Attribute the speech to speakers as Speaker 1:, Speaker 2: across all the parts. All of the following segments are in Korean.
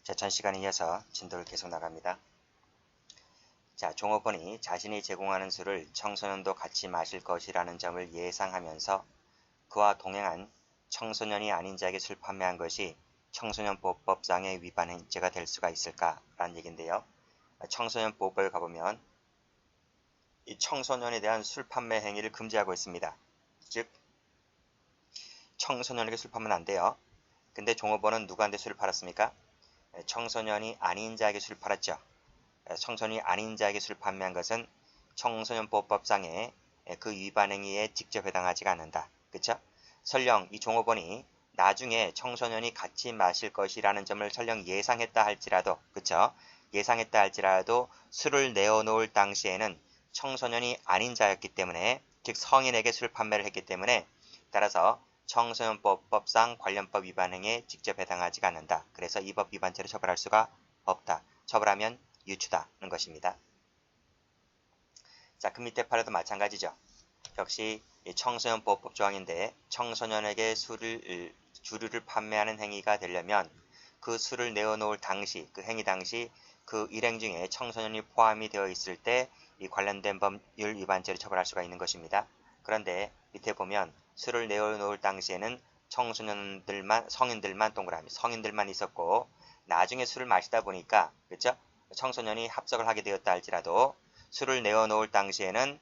Speaker 1: 자, 전 시간에 이어서 진도를 계속 나갑니다. 자, 종업원이 자신이 제공하는 술을 청소년도 같이 마실 것이라는 점을 예상하면서 그와 동행한 청소년이 아닌 자에게 술 판매한 것이 청소년보호법상의 위반 행위죄가 될 수가 있을까라는 얘기인데요. 청소년보호법에 가보면 이 청소년에 대한 술 판매 행위를 금지하고 있습니다. 즉, 청소년에게 술 판매는 안 돼요. 근데 종업원은 누구한테 술을 팔았습니까? 청소년이 아닌 자에게 술을 팔았죠. 청소년이 아닌 자에게 술을 판매한 것은 청소년보호법상의 그 위반 행위에 직접 해당하지가 않는다. 그쵸? 설령 이 종업원이 나중에 청소년이 같이 마실 것이라는 점을 설령 예상했다 할지라도, 그쵸? 예상했다 할지라도 술을 내어놓을 당시에는 청소년이 아닌 자였기 때문에, 즉 성인에게 술 판매를 했기 때문에, 따라서 청소년보호법상 관련법 위반 행위에 직접 해당하지가 않는다. 그래서 이 법 위반죄로 처벌할 수가 없다. 처벌하면 유추다는 것입니다. 자, 그 밑에 판례도 마찬가지죠. 역시 청소년보호법 조항인데 청소년에게 주류를 판매하는 행위가 되려면 그 술을 내어놓을 당시, 그 행위 당시 그 일행 중에 청소년이 포함이 되어 있을 때 이 관련된 법률 위반죄로 처벌할 수가 있는 것입니다. 그런데 밑에 보면 술을 내어놓을 당시에는 청소년들만, 성인들만 동그라미, 성인들만 있었고 나중에 술을 마시다 보니까, 그렇죠? 청소년이 합석을 하게 되었다 할지라도 술을 내어놓을 당시에는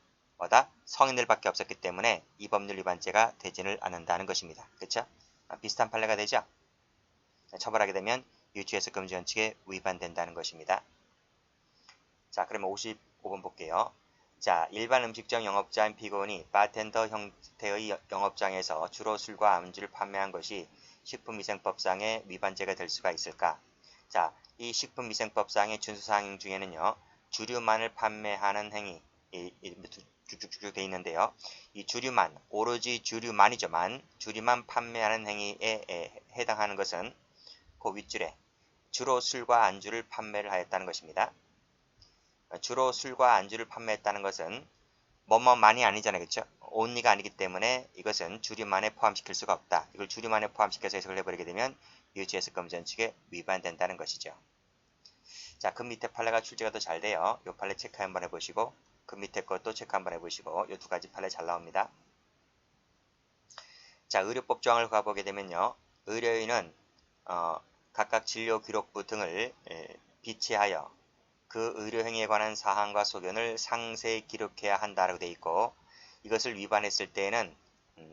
Speaker 1: 성인들밖에 없었기 때문에 이 법률 위반죄가 되지를 않는다는 것입니다. 그렇죠? 비슷한 판례가 되죠? 처벌하게 되면 유추해서 금지 원칙에 위반된다는 것입니다. 자, 그러면 55번 볼게요. 자, 일반 음식점 영업자인 피고인이 바텐더 형태의 영업장에서 주로 술과 안주를 판매한 것이 식품위생법상의 위반죄가 될 수가 있을까? 자, 이 식품위생법상의 준수사항 중에는요, 주류만을 판매하는 행위, 쭉쭉쭉 되어 있는데요. 이 주류만, 오로지 주류만이죠. 주류만 판매하는 행위에 해당하는 것은 그 윗줄에 주로 술과 안주를 판매를 하였다는 것입니다. 주로 술과 안주를 판매했다는 것은 뭐뭐만이 아니잖아요. 그렇죠? only가 아니기 때문에 이것은 주류만에 포함시킬 수가 없다. 이걸 주류만에 포함시켜서 해석을 해버리게 되면 유추해석 금지 원칙에 위반된다는 것이죠. 자, 그 밑에 판례가 출제가 더 잘 돼요. 이 판례 체크 한번 해보시고 그 밑에 것도 체크 한번 해보시고 이 두 가지 판례 잘 나옵니다. 자, 의료법 조항을 가보게 되면요. 의료인은 각각 진료 기록부 등을 비치하여 그 의료행위에 관한 사항과 소견을 상세히 기록해야 한다라고 되어 있고, 이것을 위반했을 때에는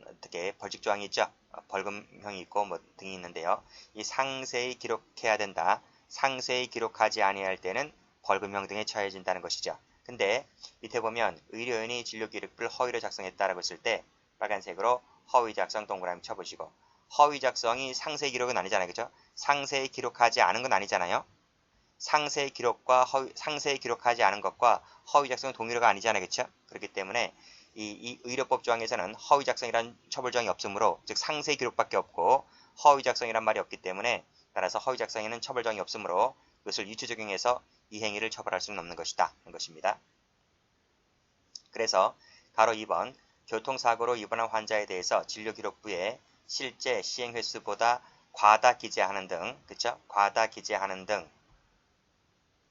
Speaker 1: 어떻게 벌칙 조항이 있죠. 벌금형이 있고 뭐 등이 있는데요. 이 상세히 기록해야 된다. 상세히 기록하지 아니할 때는 벌금형 등에 처해진다는 것이죠. 근데 밑에 보면 의료인이 진료기록부를 허위로 작성했다라고 했을 때 빨간색으로 허위 작성 동그라미 쳐보시고, 허위 작성이 상세히 기록은 아니잖아요. 그죠? 상세히 기록하지 않은 건 아니잖아요. 상세히 기록하지 않은 것과 허위 작성은 동일어가 아니잖아요. 그렇죠? 그렇기 때문에 이 의료법 조항에서는 허위 작성이란 처벌 조항이 없으므로, 즉 상세히 기록밖에 없고 허위 작성이란 말이 없기 때문에, 따라서 허위 작성에는 처벌 조항이 없으므로 이것을 유추 적용해서 이 행위를 처벌할 수는 없는 것이다. 하는 것입니다. 그래서 가로 2번 교통사고로 입원한 환자에 대해서 진료기록부에 실제 시행 횟수보다 과다 기재하는 등, 그쵸? 과다 기재하는 등,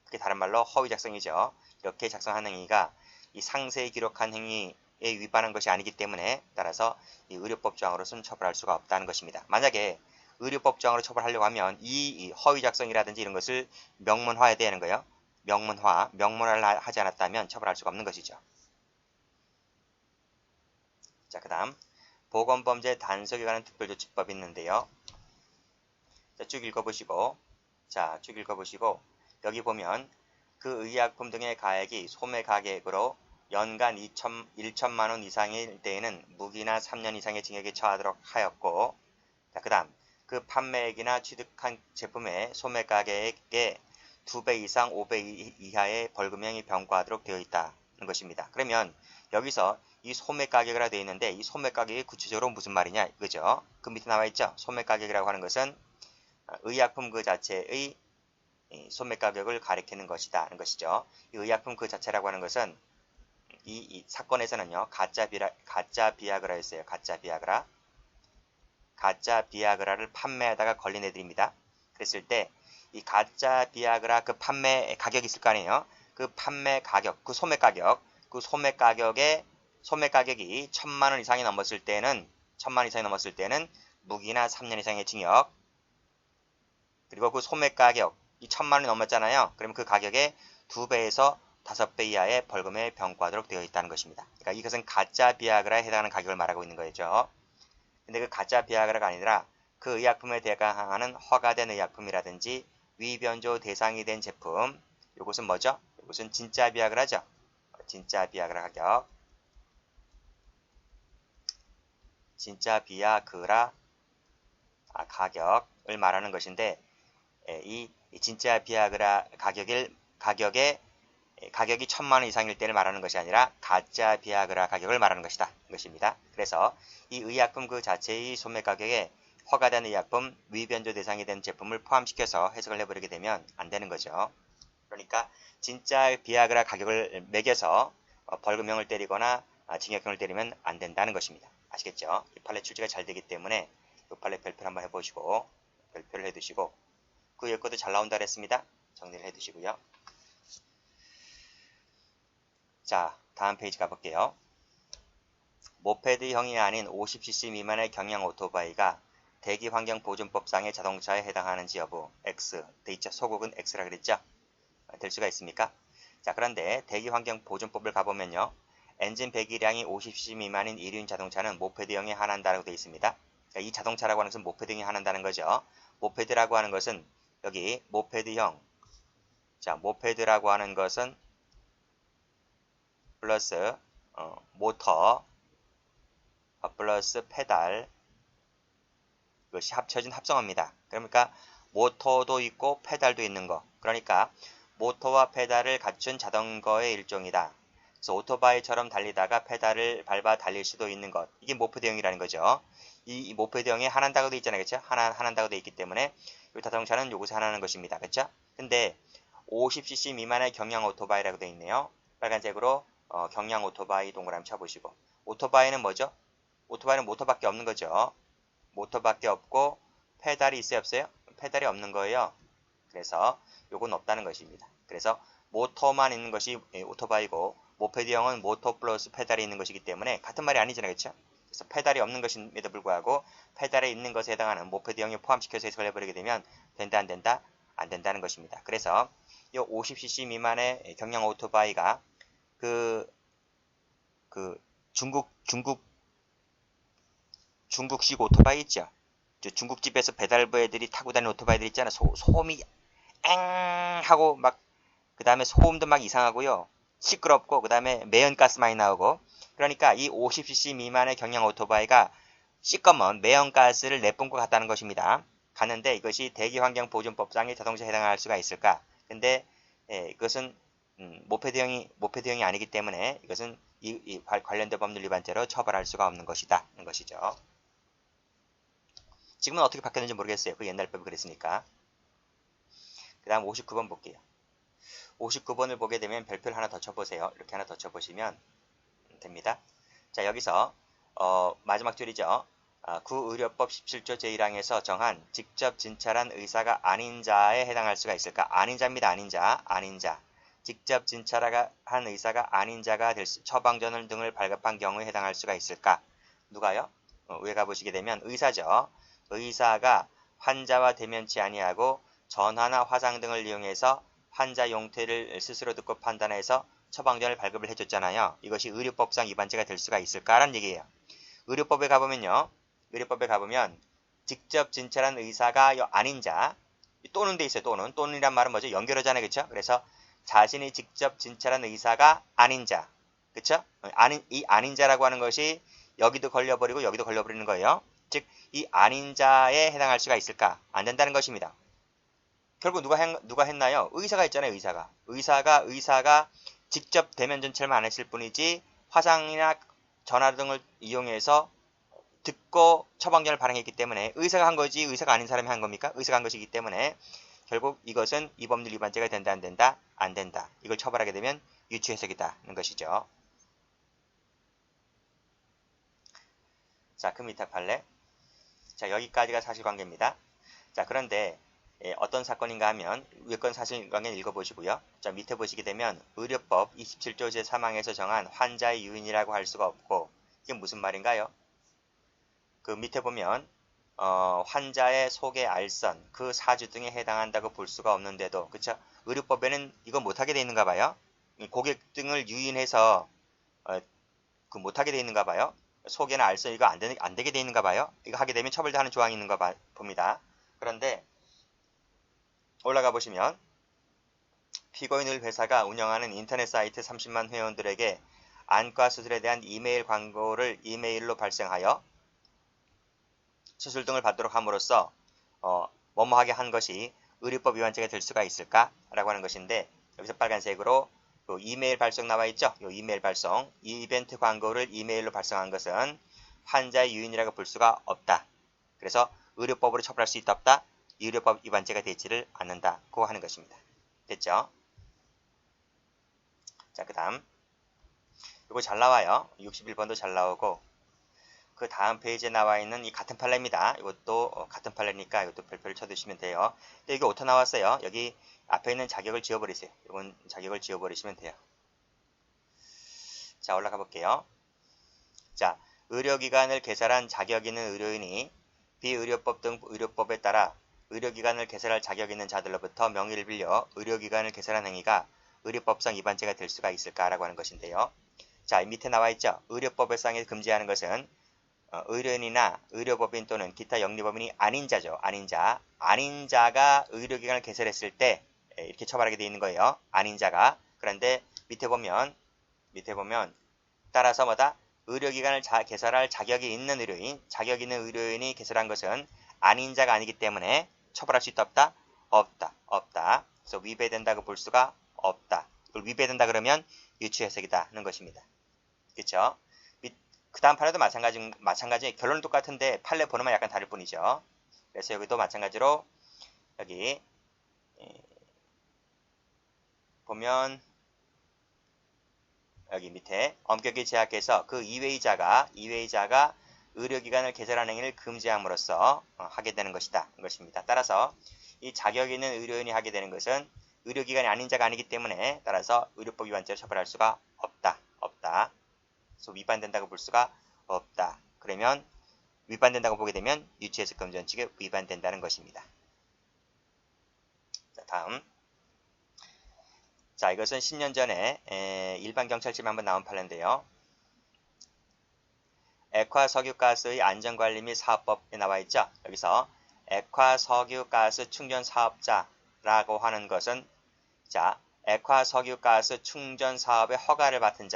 Speaker 1: 그게 다른 말로 허위 작성이죠. 이렇게 작성하는 행위가 이 상세히 기록한 행위에 위반한 것이 아니기 때문에, 따라서 이 의료법 조항으로서는 처벌할 수가 없다는 것입니다. 만약에 의료법 조항으로 처벌하려고 하면 이 허위 작성이라든지 이런 것을 명문화해야 되는 거예요. 명문화를 하지 않았다면 처벌할 수가 없는 것이죠. 자, 그 다음 보건범죄 단속에 관한 특별조치법이 있는데요. 자, 쭉 읽어보시고 여기 보면 그 의약품 등의 가액이 소매 가격으로 연간 1천만 원 이상일 때에는 무기나 3년 이상의 징역에 처하도록 하였고, 그 다음 그 판매액이나 취득한 제품의 소매 가격의 2배 이상 5배 이하의 벌금형이 병과하도록 되어 있다는 것입니다. 그러면 여기서 이 소매 가격이라고 되어 있는데, 이 소매 가격이 구체적으로 무슨 말이냐 이거죠. 그 밑에 나와 있죠. 소매 가격이라고 하는 것은 의약품 그 자체의 소매 가격을 가리키는 것이다 하는 것이죠. 이 의약품 그 자체라고 하는 것은 이 사건에서는요, 가짜 비아그라였어요. 가짜 비아그라를 판매하다가 걸린 애들입니다. 그랬을 때 이 가짜 비아그라 그 판매 가격이 있을 거 아니에요. 그 판매 가격, 그 소매 가격, 그 소매 가격이 1,000만 원 이상이 넘었을 때는 무기나 3년 이상의 징역. 그리고 그 소매 가격 이 1,000만 원이 넘었잖아요. 그럼 그 가격의 2배에서 5배 이하의 벌금에 병과하도록 되어 있다는 것입니다. 그러니까 이것은 가짜 비아그라에 해당하는 가격을 말하고 있는 거죠. 근데 그 가짜 비아그라가 아니라 그 의약품에 대항하는 허가된 의약품이라든지 위변조 대상이 된 제품, 이것은 뭐죠? 이것은 진짜 비아그라죠. 진짜 비아그라 가격. 진짜 비아그라 가격을 말하는 것인데, 이 진짜 비아그라 가격이 1,000만 원 이상일 때를 말하는 것이 아니라 가짜 비아그라 가격을 말하는 것입니다. 그래서 이 의약품 그 자체의 소매 가격에 허가된 의약품, 위변조 대상이 된 제품을 포함시켜서 해석을 해버리게 되면 안 되는 거죠. 그러니까 진짜 비아그라 가격을 매겨서 벌금형을 때리거나 징역형을 때리면 안 된다는 것입니다. 아시겠죠? 이 판례 출제가 잘 되기 때문에 이 판례 별표를 한번 해보시고 별표를 해두시고 그 여건도 잘 나온다 그랬습니다. 정리를 해두시고요. 자, 다음 페이지 가볼게요. 모페드형이 아닌 50cc 미만의 경량 오토바이가 대기환경보존법상의 자동차에 해당하는지 여부 X 돼 있죠. 소국은 X라 그랬죠. 될 수가 있습니까? 자, 그런데 대기환경보존법을 가보면요. 엔진 배기량이 50cc 미만인 이륜 자동차는 모페드형에 한한다라고 되어 있습니다. 그러니까 이 자동차라고 하는 것은 모페드형에 한한다는 거죠. 모페드라고 하는 것은 여기 모페드형. 자, 모페드라고 하는 것은 플러스 모터 플러스 페달 이것이 합쳐진 합성어입니다. 그러니까 모터도 있고 페달도 있는 거. 그러니까 모터와 페달을 갖춘 자전거의 일종이다. 그래서 오토바이처럼 달리다가 페달을 밟아 달릴 수도 있는 것. 이게 모페드형이라는 거죠. 이 모페드형에 한한다고 되어 있잖아요. 그렇죠? 한한다고 되어 있기 때문에 이 자동차는 요것에 한하는 것입니다. 그렇죠? 근데 50cc 미만의 경량 오토바이라고 되어 있네요. 빨간색으로 경량 오토바이 동그라미 쳐보시고 오토바이는 뭐죠? 오토바이는 모터밖에 없는 거죠. 모터밖에 없고 페달이 있어요 없어요? 페달이 없는 거예요. 그래서 요건 없다는 것입니다. 그래서 모터만 있는 것이 오토바이고 모페드형은 모터 플러스 페달이 있는 것이기 때문에 같은 말이 아니잖아요. 그렇죠? 그래서 페달이 없는 것임에도 불구하고 페달에 있는 것에 해당하는 모페드형에 포함시켜서 해석을 해버리게 되면 된다 안 된다? 안 된다는 것입니다. 그래서 이 50cc 미만의 경량 오토바이가 그 중국식 오토바이 있죠. 중국집에서 배달부 애들이 타고 다니는 오토바이들 있잖아. 소음이 엥 하고 막 그 다음에 소음도 막 이상하고요. 시끄럽고 그 다음에 매연가스 많이 나오고 그러니까 이 50cc 미만의 경량 오토바이가 시꺼먼 매연가스를 내뿜고 갔다는 것입니다. 갔는데 이것이 대기환경보존법상의 자동차에 해당할 수가 있을까? 근데 이것은 모페드형이 아니기 때문에 이것은 이 관련된 법률 위반죄로 처벌할 수가 없는 것이다. 는 것이죠. 지금은 어떻게 바뀌었는지 모르겠어요. 그 옛날 법이 그랬으니까. 그 다음 59번 볼게요. 59번을 보게 되면 별표를 하나 더 쳐보세요. 이렇게 하나 더 쳐보시면 됩니다. 자, 여기서 마지막 줄이죠. 구의료법 17조 제1항에서 정한 직접 진찰한 의사가 아닌 자에 해당할 수가 있을까? 아닌 자입니다. 아닌 자. 직접 진찰한 의사가 아닌 자가 처방전을 등을 발급한 경우에 해당할 수가 있을까? 누가요? 위에 가보시게 되면 의사죠. 의사가 환자와 대면치 아니하고 전화나 화상 등을 이용해서 환자 용태를 스스로 듣고 판단해서 처방전을 발급을 해줬잖아요. 이것이 의료법상 위반죄가 될 수가 있을까라는 얘기예요. 의료법에 가보면 직접 진찰한 의사가 아닌 자 또는 돼 있어요. 또는이란 말은 뭐죠? 연결하잖아요. 그렇죠? 그래서 자신이 직접 진찰한 의사가 아닌 자 그렇죠? 이 아닌 자라고 하는 것이 여기도 걸려버리고 여기도 걸려버리는 거예요. 즉 이 아닌 자에 해당할 수가 있을까? 안 된다는 것입니다. 결국 누가 했나요? 의사가 있잖아요. 의사가 직접 대면 진찰만 안 했을 뿐이지 화상이나 전화 등을 이용해서 듣고 처방전을 발행했기 때문에 의사가 한 거지 의사가 아닌 사람이 한 겁니까? 의사가 한 것이기 때문에 결국 이것은 이 법률 위반죄가 된다 안 된다? 안 된다. 이걸 처벌하게 되면 유추해석이다는 것이죠. 자, 그 밑에 판례. 자, 여기까지가 사실관계입니다. 자, 그런데 어떤 사건인가 하면 위에 건 사실관계 읽어보시고요. 자, 밑에 보시게 되면 의료법 27조 제3항에서 정한 환자의 유인이라고 할 수가 없고 이게 무슨 말인가요? 그 밑에 보면 환자의 속의 알선, 그 사주 등에 해당한다고 볼 수가 없는데도 그쵸? 의료법에는 이거 못하게 돼 있는가 봐요. 고객 등을 유인해서 그 못하게 돼 있는가 봐요. 속에는 알선 이거 안 되게 돼 있는가 봐요. 이거 하게 되면 처벌당하는 조항이 있는가 봅니다. 그런데 올라가 보시면 피고인을 회사가 운영하는 인터넷 사이트 30만 회원들에게 안과 수술에 대한 이메일 광고를 이메일로 발생하여 수술 등을 받도록 함으로써 뭐뭐하게 한 것이 의료법 위반죄가 될 수가 있을까? 라고 하는 것인데 여기서 빨간색으로 이메일 발송 나와 있죠? 이 이메일 발송, 이 이벤트 광고를 이메일로 발송한 것은 환자의 유인이라고 볼 수가 없다. 그래서 의료법으로 처벌할 수 있다 없다? 의료법 위반죄가 되지를 않는다고 하는 것입니다. 됐죠? 자, 그 다음 이거 잘 나와요. 61번도 잘 나오고 그 다음 페이지에 나와 있는 이 같은 판례입니다. 이것도 같은 판례니까 이것도 별표를 쳐두시면 돼요. 근데 여기 오타 나왔어요. 여기 앞에 있는 자격을 지워버리세요. 이건 자격을 지워버리시면 돼요. 자, 올라가 볼게요. 자, 의료기관을 개설한 자격 있는 의료인이 비의료법 등 의료법에 따라 의료기관을 개설할 자격 있는 자들로부터 명의를 빌려 의료기관을 개설한 행위가 의료법상 위반죄가 될 수가 있을까라고 하는 것인데요. 자, 밑에 나와 있죠. 의료법상에 금지하는 것은 의료인이나 의료법인 또는 기타 영리법인이 아닌 자죠. 아닌 자가 의료기관을 개설했을 때 이렇게 처벌하게 되어 있는 거예요. 아닌 자가. 그런데 밑에 보면 따라서 뭐다? 의료기관을 개설할 자격이 있는 의료인, 자격 있는 의료인이 개설한 것은 아닌 자가 아니기 때문에 처벌할 수 있다 없다? 없다. 그래서 위배된다고 볼 수가 없다. 이걸 위배된다 그러면 유추해석이다는 것입니다. 그렇죠? 그 다음 판례도 마찬가지 결론은 똑같은데 판례 번호만 약간 다를 뿐이죠. 그래서 여기도 마찬가지로 여기 보면 여기 밑에 엄격히 제약해서 그 이외의자가 의료기관을 개설하는 행위를 금지함으로써 하게 되는 것이다. 것입니다. 따라서 이 자격 있는 의료인이 하게 되는 것은 의료기관이 아닌 자가 아니기 때문에 따라서 의료법 위반죄로 처벌할 수가 없다. 그래서 위반된다고 볼 수가 없다. 그러면 위반된다고 보게 되면 유치해석 금지원칙에 위반된다는 것입니다. 자, 다음. 자, 이것은 10년 전에 일반 경찰집에 한번 나온 판례인데요. 액화 석유가스의 안전관리 및 사업법에 나와 있죠. 여기서 액화 석유가스 충전 사업자라고 하는 것은 자, 액화 석유가스 충전 사업의 허가를 맡은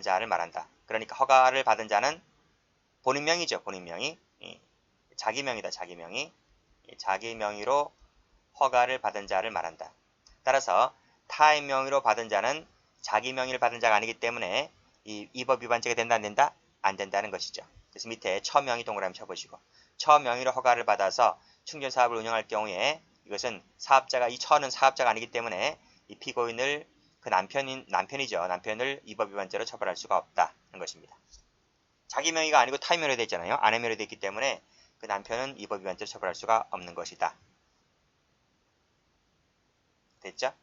Speaker 1: 자를 말한다. 그러니까 허가를 받은 자는 본인명이죠. 본인명이. 자기명이다. 자기 명의로 허가를 받은 자를 말한다. 따라서 타인 명의로 받은 자는 자기 명의를 받은 자가 아니기 때문에 이 법 위반죄가 된다 안 된다? 안 된다는 것이죠. 그래서 밑에 처명의 동그라미 쳐보시고 처명의로 허가를 받아서 충전 사업을 운영할 경우에 이것은 이 처는 사업자가 아니기 때문에 이 피고인을 그 남편을 이 법 위반죄로 처벌할 수가 없다는 것입니다. 자기 명의가 아니고 타인 명의로 되어 있잖아요. 아내 명의로 되어 있기 때문에 그 남편은 이 법 위반죄로 처벌할 수가 없는 것이다. 됐죠?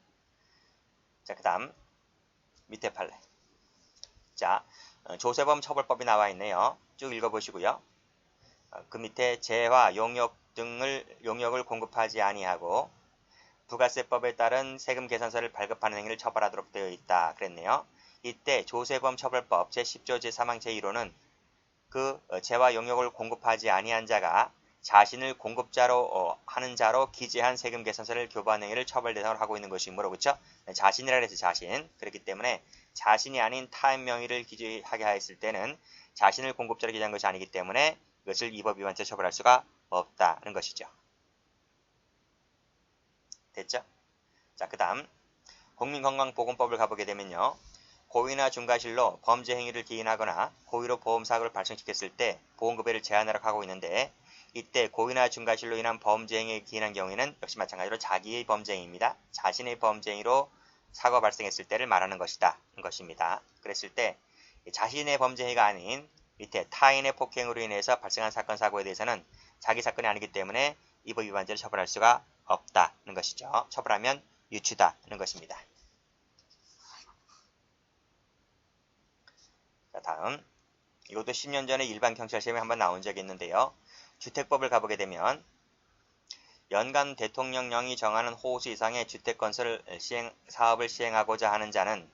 Speaker 1: 자, 그 다음 밑에 판례. 자, 조세범 처벌법이 나와 있네요. 쭉 읽어보시고요. 그 밑에 재화, 용역을 공급하지 아니하고 부가세법에 따른 세금 계산서를 발급하는 행위를 처벌하도록 되어 있다. 그랬네요. 이때 조세범 처벌법 제10조 제3항 제1호는 그 재화 용역을 공급하지 아니한 자가 자신을 공급자로 하는 자로 기재한 세금 계산서를 교부한 행위를 처벌 대상으로 하고 있는 것이므로 그렇죠? 자신이라 해서 자신. 그렇기 때문에 자신이 아닌 타인 명의를 기재하게 하였을 때는 자신을 공급자로 기재한 것이 아니기 때문에 이것을 이 법 위반죄 처벌할 수가 없다는 것이죠. 됐죠? 자, 그 다음 국민건강보건법을 가보게 되면요. 고의나 중과실로 범죄 행위를 기인하거나 고의로 보험사고를 발생시켰을 때 보험급여를 제한하라고 하고 있는데 이때 고의나 중과실로 인한 범죄 행위에 기인한 경우에는 역시 마찬가지로 자기의 범죄 행위입니다. 자신의 범죄 행위로 사고가 발생했을 때를 말하는 것입니다. 그랬을 때 자신의 범죄 행위가 아닌 밑에 타인의 폭행으로 인해서 발생한 사건 사고에 대해서는 자기 사건이 아니기 때문에 이 법 위반죄로 처벌할 수가 없다는 것이죠. 처벌하면 유추다는 것입니다. 자, 다음. 이것도 10년 전에 일반 경찰 시험에 한번 나온 적이 있는데요. 주택법을 가보게 되면 연간 대통령령이 정하는 호수 이상의 주택건설 사업을 시행하고자 하는 자는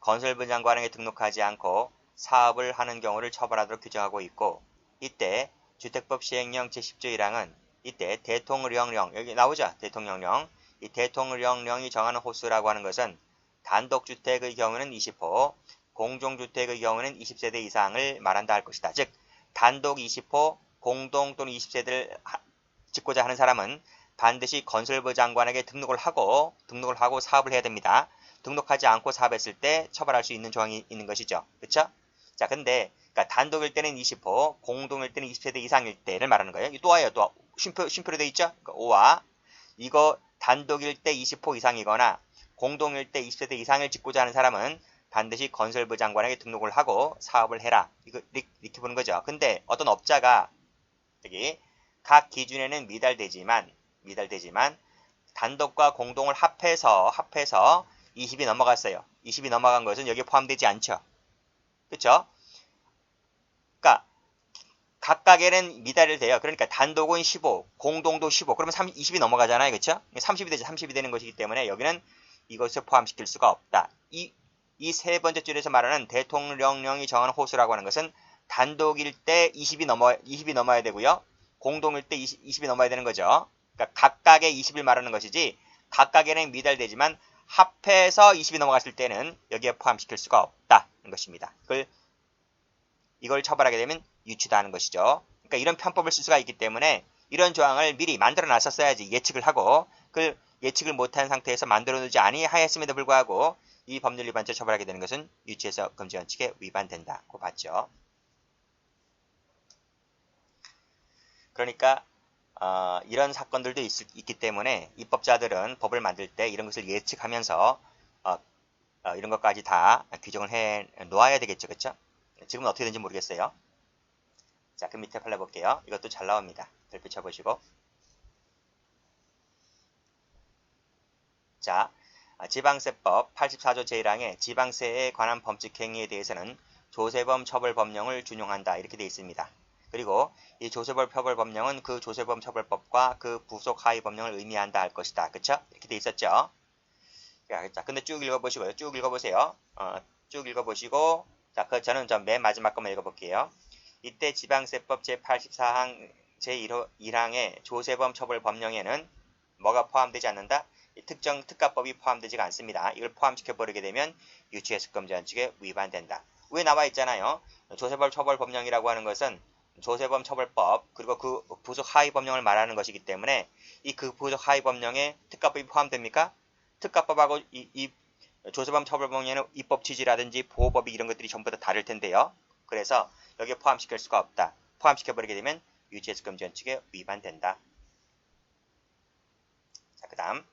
Speaker 1: 건설부 장관에게 등록하지 않고 사업을 하는 경우를 처벌하도록 규정하고 있고, 이때 주택법 시행령 제10조 1항은 이때 대통령령, 여기 나오죠? 대통령령. 이 대통령령이 정하는 호수라고 하는 것은 단독주택의 경우는 20호, 공종주택의 경우는 20세대 이상을 말한다 할 것이다. 즉 단독 20호, 공동 또는 20세대를 짓고자 하는 사람은 반드시 건설부 장관에게 등록을 하고 사업을 해야 됩니다. 등록하지 않고 사업했을 때 처벌할 수 있는 조항이 있는 것이죠. 그렇죠? 자, 근데 그러니까 단독일 때는 20호, 공동일 때는 20세대 이상일 때를 말하는 거예요. 또 와요. 또 쉼표로 되어 있죠? 그러니까 5와 이거 단독일 때 20호 이상이거나 공동일 때 20세대 이상을 짓고자 하는 사람은 반드시 건설부 장관에게 등록을 하고 사업을 해라. 이거 이렇게 보는 거죠. 근데 어떤 업자가 여기 각 기준에는 미달되지만 단독과 공동을 합해서 20이 넘어갔어요. 20이 넘어간 것은 여기에 포함되지 않죠. 그렇죠? 그러니까 각각에는 미달이 돼요. 그러니까 단독은 15, 공동도 15. 그러면 20이 넘어가잖아요. 그렇죠? 30이 되죠. 30이 되는 것이기 때문에 여기는 이것을 포함시킬 수가 없다. 이 세 번째 줄에서 말하는 대통령령이 정하는 호수라고 하는 것은 단독일 때 20이 넘어야 되고요. 공동일 때 20이 넘어야 되는 거죠. 그러니까 각각의 20을 말하는 것이지 각각에는 미달되지만 합해서 20이 넘어갔을 때는 여기에 포함시킬 수가 없다는 것입니다. 이걸 처벌하게 되면 유추다 하는 것이죠. 그러니까 이런 편법을 쓸 수가 있기 때문에 이런 조항을 미리 만들어 놨었어야지 예측을 하고 그걸 예측을 못한 상태에서 만들어 놓지 아니하였음에도 불구하고 이 법률 위반죄 처벌하게 되는 것은 유치해서 금지 원칙에 위반된다고 봤죠. 그러니까 이런 사건들도 있기 때문에 입법자들은 법을 만들 때 이런 것을 예측하면서 이런 것까지 다 규정을 해 놓아야 되겠죠. 그렇죠? 지금은 어떻게 되는지 모르겠어요. 자, 그 밑에 발라볼게요. 이것도 잘 나옵니다. 별표 쳐보시고. 자, 지방세법 84조 제1항의 지방세에 관한 범칙 행위에 대해서는 조세범 처벌법령을 준용한다. 이렇게 되어 있습니다. 그리고 이 조세범 처벌법령은 그 조세범 처벌법과 그 부속 하위 법령을 의미한다 할 것이다. 그쵸? 이렇게 되어 있었죠. 자, 근데 쭉 읽어보시고요. 쭉 읽어보세요. 쭉 읽어보시고, 자, 저는 맨 마지막 것만 읽어볼게요. 이때 지방세법 제84항 제1항의 조세범 처벌법령에는 뭐가 포함되지 않는다? 특정 특가법이 포함되지가 않습니다. 이걸 포함시켜버리게 되면 유치해석 금지 원칙에 위반된다. 왜 나와 있잖아요. 조세범 처벌법령이라고 하는 것은 조세범 처벌법 그리고 그 부속 하위 법령을 말하는 것이기 때문에 그 부속 하위 법령에 특가법이 포함됩니까? 특가법하고 이 조세범 처벌법령에는 입법 취지라든지 보호법이 이런 것들이 전부 다 다를 텐데요. 그래서 여기에 포함시킬 수가 없다. 포함시켜버리게 되면 유치해석 금지 원칙에 위반된다. 자, 그 다음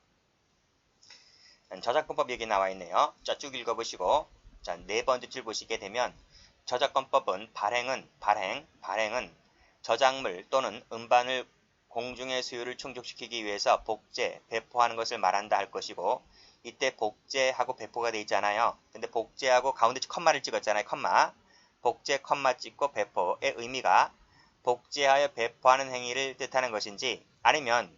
Speaker 1: 저작권법 얘기 나와 있네요. 자, 쭉 읽어보시고, 자, 네 번째 줄 보시게 되면, 저작권법은 발행은 저작물 또는 음반을 공중의 수요를 충족시키기 위해서 복제, 배포하는 것을 말한다 할 것이고, 이때 복제하고 배포가 돼 있잖아요. 근데 복제하고 가운데 컴마를 찍었잖아요. 컴마. 복제, 컴마 찍고 배포의 의미가 복제하여 배포하는 행위를 뜻하는 것인지, 아니면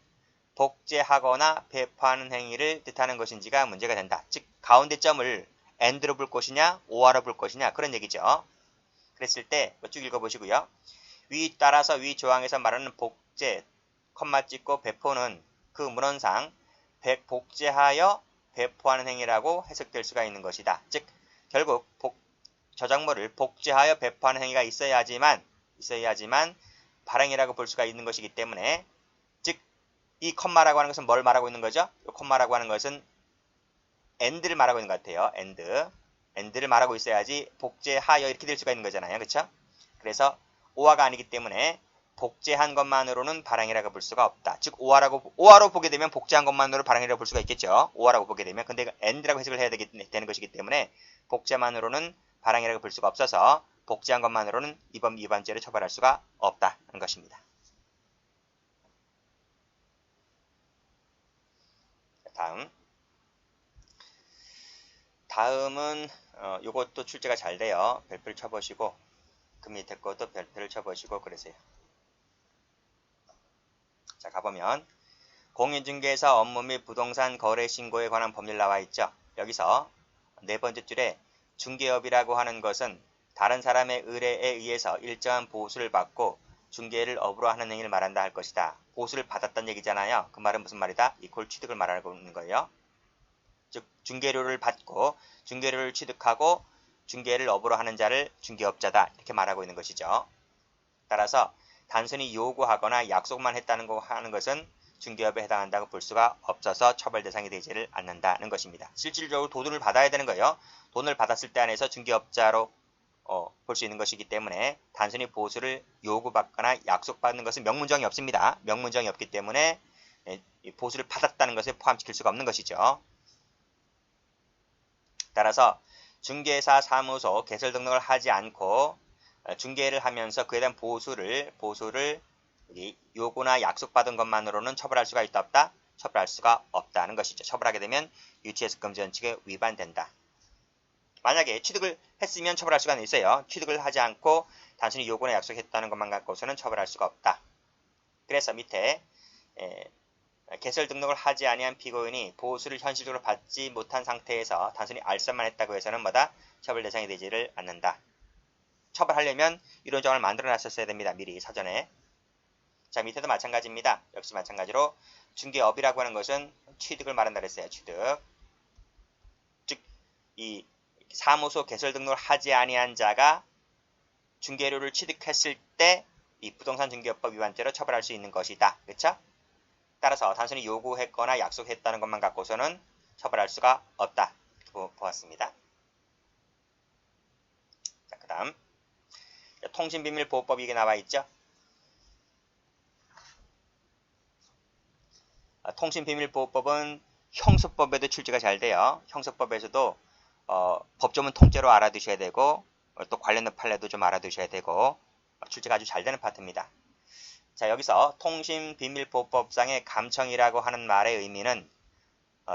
Speaker 1: 복제하거나 배포하는 행위를 뜻하는 것인지가 문제가 된다. 즉 가운데 점을 and로 볼 것이냐 or로 볼 것이냐 그런 얘기죠. 그랬을 때 쭉 읽어보시고요. 따라서 위 조항에서 말하는 복제, 컴마 찍고 배포는 그 문헌상 복제하여 배포하는 행위라고 해석될 수가 있는 것이다. 즉 결국 저작물을 복제하여 배포하는 행위가 있어야지만 발행이라고 볼 수가 있는 것이기 때문에 이 컴마라고 하는 것은 뭘 말하고 있는 거죠? 이 컴마라고 하는 것은 and를 말하고 있는 것 같아요. and를 말하고 있어야지 복제하여 이렇게 될 수가 있는 거잖아요. 그렇죠? 그래서 오화가 아니기 때문에 복제한 것만으로는 발행이라고 볼 수가 없다. 즉 오화로 보게 되면 복제한 것만으로 발행이라고 볼 수가 있겠죠. 오화라고 보게 되면 근데 and라고 해석을 해야 되는 것이기 때문에 복제만으로는 발행이라고 볼 수가 없어서 복제한 것만으로는 이번 위반죄를 처벌할 수가 없다는 것입니다. 다음은 요것도 출제가 잘 돼요. 별표를 쳐보시고 그 밑에 것도 별표를 쳐보시고 그러세요. 자, 가보면 공인중개사 업무 및 부동산 거래 신고에 관한 법률 나와 있죠. 여기서 네 번째 줄에 중개업이라고 하는 것은 다른 사람의 의뢰에 의해서 일정한 보수를 받고 중개를 업으로 하는 행위를 말한다 할 것이다. 보수를 받았다는 얘기잖아요. 그 말은 무슨 말이다? 이퀄 취득을 말하고 있는 거예요. 즉 중개료를 받고 중개료를 취득하고 중개를 업으로 하는 자를 중개업자다 이렇게 말하고 있는 것이죠. 따라서 단순히 요구하거나 약속만 했다는 거 하는 것은 중개업에 해당한다고 볼 수가 없어서 처벌 대상이 되지를 않는다는 것입니다. 실질적으로 돈을 받아야 되는 거예요. 돈을 받았을 때 안에서 중개업자로 볼 수 있는 것이기 때문에 단순히 보수를 요구받거나 약속받는 것은 명문정이 없습니다. 명문정이 없기 때문에 보수를 받았다는 것에 포함시킬 수가 없는 것이죠. 따라서 중개사 사무소 개설 등록을 하지 않고 중개를 하면서 그에 대한 보수를 요구나 약속받은 것만으로는 처벌할 수가 있다 없다? 처벌할 수가 없다는 것이죠. 처벌하게 되면 유치해석 금지 원칙에 위반된다. 만약에 취득을 했으면 처벌할 수가 있어요. 취득을 하지 않고 단순히 요구나 약속했다는 것만 갖고서는 처벌할 수가 없다. 그래서 밑에 개설 등록을 하지 아니한 피고인이 보수를 현실적으로 받지 못한 상태에서 단순히 알선만 했다고 해서는 뭐다? 처벌 대상이 되지를 않는다. 처벌하려면 이런 조항을 만들어 놨었어야 됩니다. 미리 사전에. 자, 밑에도 마찬가지입니다. 역시 마찬가지로 중개업이라고 하는 것은 취득을 말한다 그랬어요. 취득. 즉, 이 사무소 개설 등록을 하지 아니한 자가 중개료를 취득했을 때 이 부동산 중개업법 위반죄로 처벌할 수 있는 것이다. 그렇죠? 따라서 단순히 요구했거나 약속했다는 것만 갖고서는 처벌할 수가 없다. 보았습니다. 자, 그 다음 통신비밀보호법이 이게 나와 있죠. 통신비밀보호법은 형소법에도 출제가 잘 돼요. 형소법에서도 법조문 통째로 알아두셔야 되고 또 관련된 판례도 좀 알아두셔야 되고 출제가 아주 잘 되는 파트입니다. 자, 여기서 통신비밀보호법상의 감청이라고 하는 말의 의미는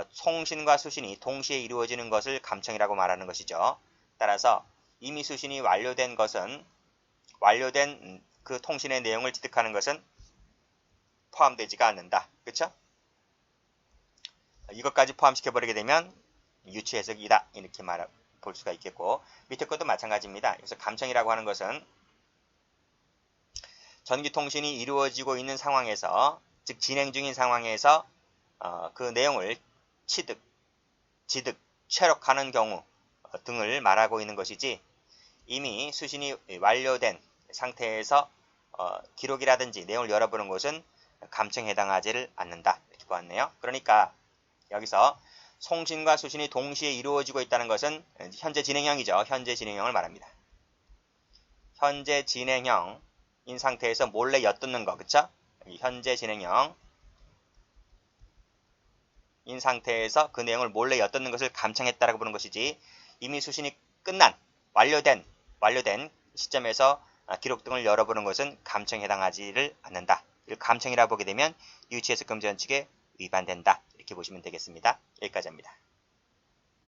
Speaker 1: 송신과 수신이 동시에 이루어지는 것을 감청이라고 말하는 것이죠. 따라서 이미 수신이 완료된 것은 완료된 그 통신의 내용을 취득하는 것은 포함되지가 않는다. 그렇죠? 이것까지 포함시켜버리게 되면 유추해석이다. 이렇게 볼 수가 있겠고 밑에 것도 마찬가지입니다. 그래서 감청이라고 하는 것은 전기통신이 이루어지고 있는 상황에서 즉 진행 중인 상황에서 그 내용을 취득, 지득, 체록하는 경우 등을 말하고 있는 것이지 이미 수신이 완료된 상태에서 기록이라든지 내용을 열어보는 것은 감청에 해당하지를 않는다. 이렇게 보았네요. 그러니까 여기서 송신과 수신이 동시에 이루어지고 있다는 것은 현재 진행형이죠. 현재 진행형을 말합니다. 현재 진행형인 상태에서 몰래 엿듣는 거, 그쵸? 현재 진행형인 상태에서 그 내용을 몰래 엿듣는 것을 감청했다라고 보는 것이지 이미 수신이 끝난, 완료된 시점에서 기록 등을 열어보는 것은 감청에 해당하지를 않는다. 이를 감청이라고 보게 되면 유치해석 금지 원칙에 위반된다. 이렇게 보시면 되겠습니다. 여기까지 합니다.